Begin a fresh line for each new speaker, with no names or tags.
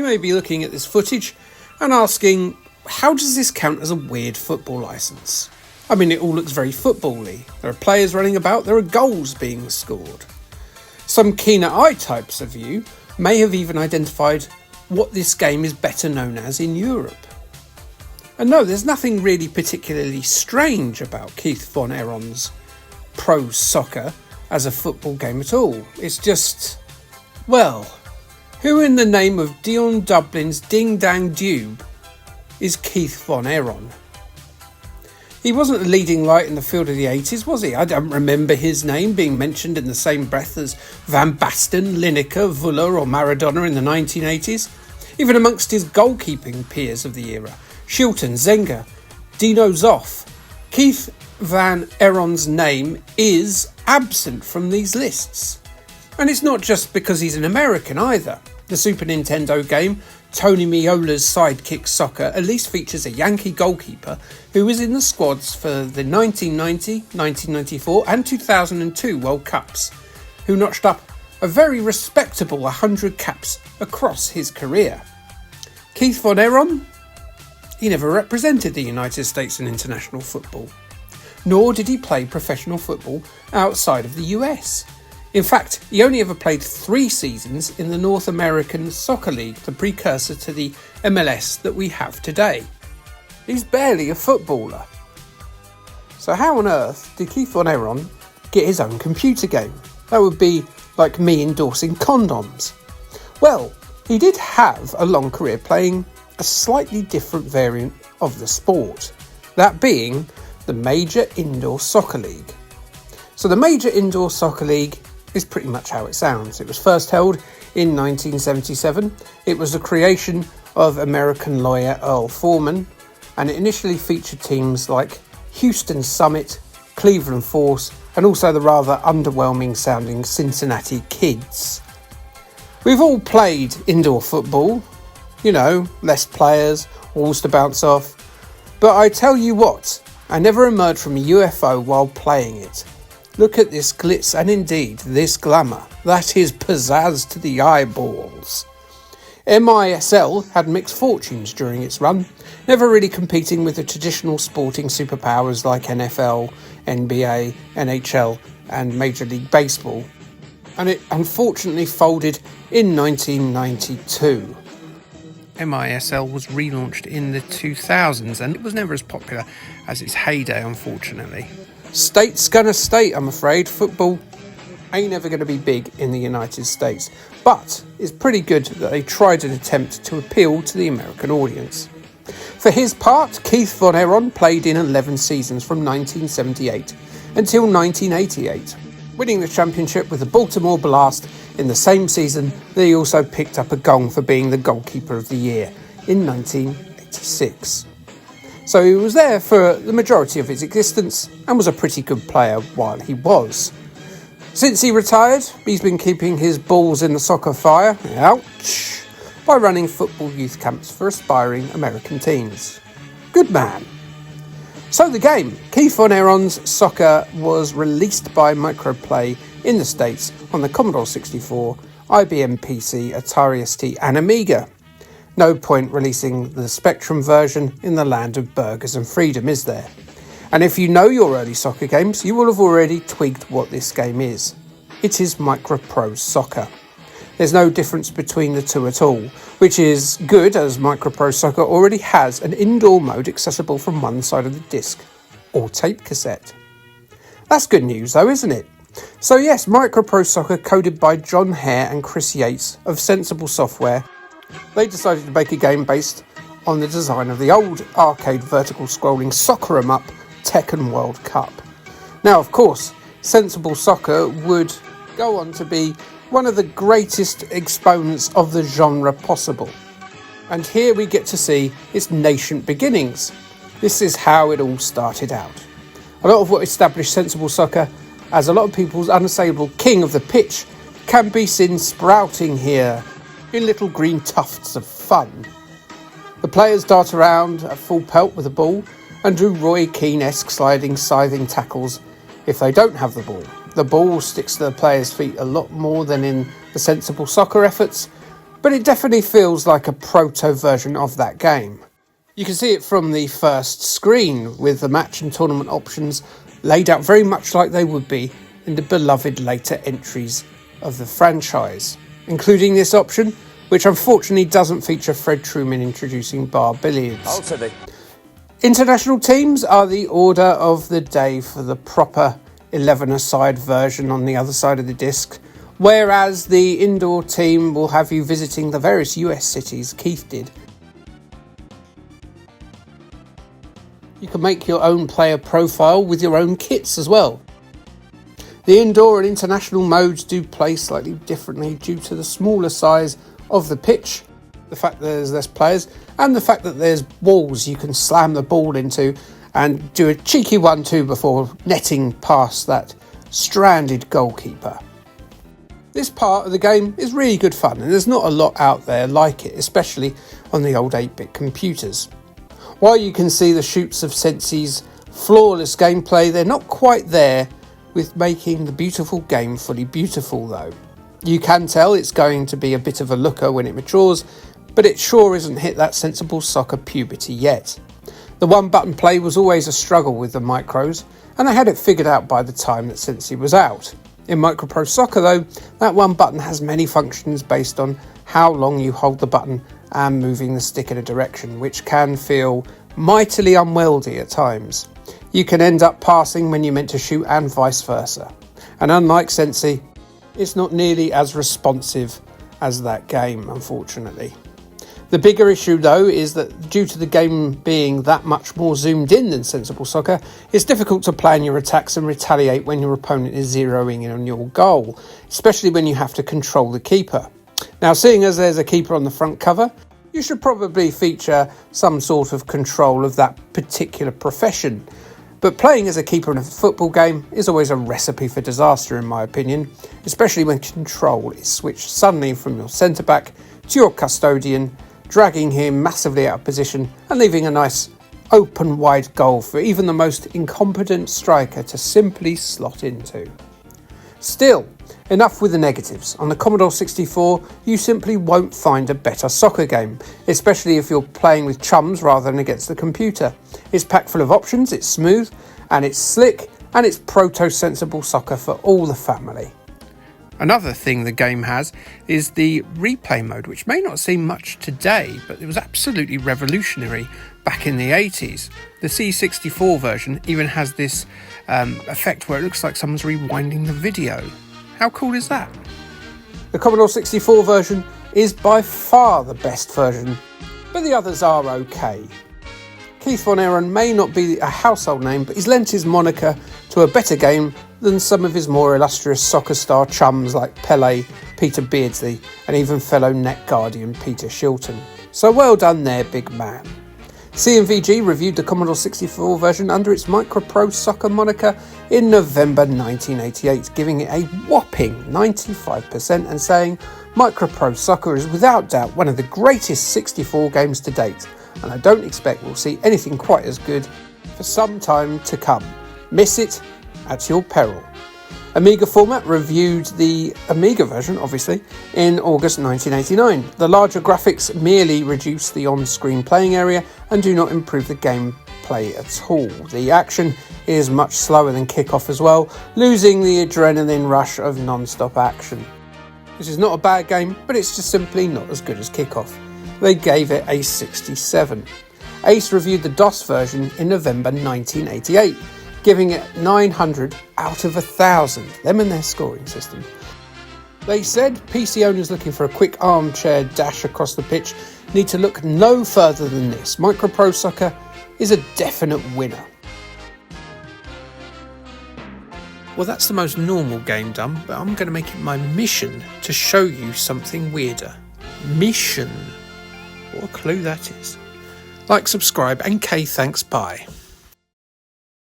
may be looking at this footage and asking, how does this count as a weird football licence? I mean, it all looks very football-y. There are players running about, there are goals being scored. Some keener eye types of you may have even identified what this game is better known as in Europe. And no, there's nothing really particularly strange about Keith von Eron's Pro Soccer as a football game at all. It's just, well, who in the name of Dion Dublin's Ding Dang Dube is Keith von Eron? He wasn't a leading light in the field of the 80s, was he? I don't remember his name being mentioned in the same breath as Van Basten, Lineker, Vuller or Maradona in the 1980s. Even amongst his goalkeeping peers of the era, Shilton, Zenga, Dino Zoff, Keith van Eron's name is absent from these lists. And it's not just because he's an American either. The Super Nintendo game Tony Meola's Sidekick Soccer at least features a Yankee goalkeeper who was in the squads for the 1990, 1994 and 2002 World Cups, who notched up a very respectable 100 caps across his career. Keith von Eron? He never represented the United States in international football, nor did he play professional football outside of the US. In fact, he only ever played 3 seasons in the North American Soccer League, the precursor to the MLS that we have today. He's barely a footballer. So how on earth did Keith von Eron get his own computer game? That would be like me endorsing condoms. Well, he did have a long career playing a slightly different variant of the sport, that being the Major Indoor Soccer League. So the Major Indoor Soccer League is pretty much how it sounds. It was first held in 1977. It was the creation of American lawyer Earl Foreman, and it initially featured teams like Houston Summit, Cleveland Force, and also the rather underwhelming sounding Cincinnati Kids. We've all played indoor football, you know, less players, walls to bounce off, but I tell you what, I never emerged from a UFO while playing it. Look at this glitz and indeed this glamour. That is pizzazz to the eyeballs. MISL had mixed fortunes during its run, never really competing with the traditional sporting superpowers like NFL, NBA, NHL and Major League Baseball, and it unfortunately folded in 1992. MISL was relaunched in the 2000s and it was never as popular as its heyday, unfortunately. State's gonna state, I'm afraid. Football ain't ever going to be big in the United States, but it's pretty good that they tried an attempt to appeal to the American audience. For his part, Keith von Eron played in 11 seasons from 1978 until 1988, winning the championship with the Baltimore Blast in the same season that he also picked up a gong for being the goalkeeper of the year in 1986. So he was there for the majority of his existence and was a pretty good player while he was. Since he retired, he's been keeping his balls in the soccer fire, ouch, by running football youth camps for aspiring American teens. Good man. So the game, Keith von Eron's Soccer, was released by Microplay in the States on the Commodore 64, IBM PC, Atari ST and Amiga. No point releasing the Spectrum version in the land of burgers and freedom, is there? And if you know your early soccer games, you will have already twigged what this game is. It is Micro Pro Soccer. There's no difference between the two at all, which is good as Micro Pro Soccer already has an indoor mode accessible from one side of the disc, or tape cassette. That's good news though, isn't it? So yes, Micro Pro Soccer, coded by John Hare and Chris Yates of Sensible Software, they decided to make a game based on the design of the old arcade vertical scrolling Soccer 'em Up Tekken World Cup. Now, of course, Sensible Soccer would go on to be one of the greatest exponents of the genre possible. And here we get to see its nascent beginnings. This is how it all started out. A lot of what established Sensible Soccer as a lot of people's unassailable king of the pitch can be seen sprouting here in little green tufts of fun. The players dart around at full pelt with the ball and do Roy Keane-esque sliding, scything tackles if they don't have the ball. The ball sticks to the players' feet a lot more than in the Sensible Soccer efforts, but it definitely feels like a proto version of that game. You can see it from the first screen, with the match and tournament options laid out very much like they would be in the beloved later entries of the franchise, including this option, which unfortunately doesn't feature Fred Truman introducing bar billiards. International teams are the order of the day for the proper 11-a-side version on the other side of the disc, whereas the indoor team will have you visiting the various US cities Keith did. You can make your own player profile with your own kits as well. The indoor and international modes do play slightly differently due to the smaller size of the pitch, the fact that there's less players, and the fact that there's walls you can slam the ball into and do a cheeky 1-2 before netting past that stranded goalkeeper. This part of the game is really good fun, and there's not a lot out there like it, especially on the old 8-bit computers. While you can see the shoots of Sensei's flawless gameplay, they're not quite there with making the beautiful game fully beautiful though. You can tell it's going to be a bit of a looker when it matures, but it sure isn't hit that sensible soccer puberty yet. The one-button play was always a struggle with the micros, and I had it figured out by the time that Sensei was out. In Micro Soccer though, that one button has many functions based on how long you hold the button and moving the stick in a direction, which can feel mightily unwieldy at times. You can end up passing when you're meant to shoot and vice versa. And unlike Sensei, it's not nearly as responsive as that game, unfortunately. The bigger issue though is that due to the game being that much more zoomed in than Sensible Soccer, it's difficult to plan your attacks and retaliate when your opponent is zeroing in on your goal, especially when you have to control the keeper. Now, seeing as there's a keeper on the front cover, you should probably feature some sort of control of that particular profession. But playing as a keeper in a football game is always a recipe for disaster in my opinion, especially when control is switched suddenly from your centre-back to your custodian, dragging him massively out of position and leaving a nice open wide goal for even the most incompetent striker to simply slot into. Still, enough with the negatives. On the Commodore 64, you simply won't find a better soccer game, especially if you're playing with chums rather than against the computer. It's packed full of options, it's smooth, and it's slick, and it's proto-sensible soccer for all the family. Another thing the game has is the replay mode, which may not seem much today, but it was absolutely revolutionary back in the 80s. The C64 version even has this effect where it looks like someone's rewinding the video. How cool is that? The Commodore 64 version is by far the best version, but the others are okay. Keith von Eron may not be a household name, but he's lent his moniker to a better game than some of his more illustrious soccer star chums like Pele, Peter Beardsley, and even fellow net guardian Peter Shilton. So well done there, big man. CMVG reviewed the Commodore 64 version under its Micro Soccer moniker in November 1988, giving it a whopping 95% and saying Micro Soccer is without doubt one of the greatest 64 games to date, and I don't expect we'll see anything quite as good for some time to come. Miss it at your peril. Amiga Format reviewed the Amiga version, obviously, in August 1989. The larger graphics merely reduce the on-screen playing area and do not improve the gameplay at all. The action is much slower than Kickoff as well, losing the adrenaline rush of non-stop action. This is not a bad game, but it's just simply not as good as Kickoff. They gave it a 67. Ace reviewed the DOS version in November 1988, giving it 900 out of 1,000, them and their scoring system. They said PC owners looking for a quick armchair dash across the pitch need to look no further than this. Micro Soccer is a definite winner. Well, that's the most normal game done, but I'm going to make it my mission to show you something weirder. Mission. What a clue that is. Like, subscribe, and K, thanks, bye.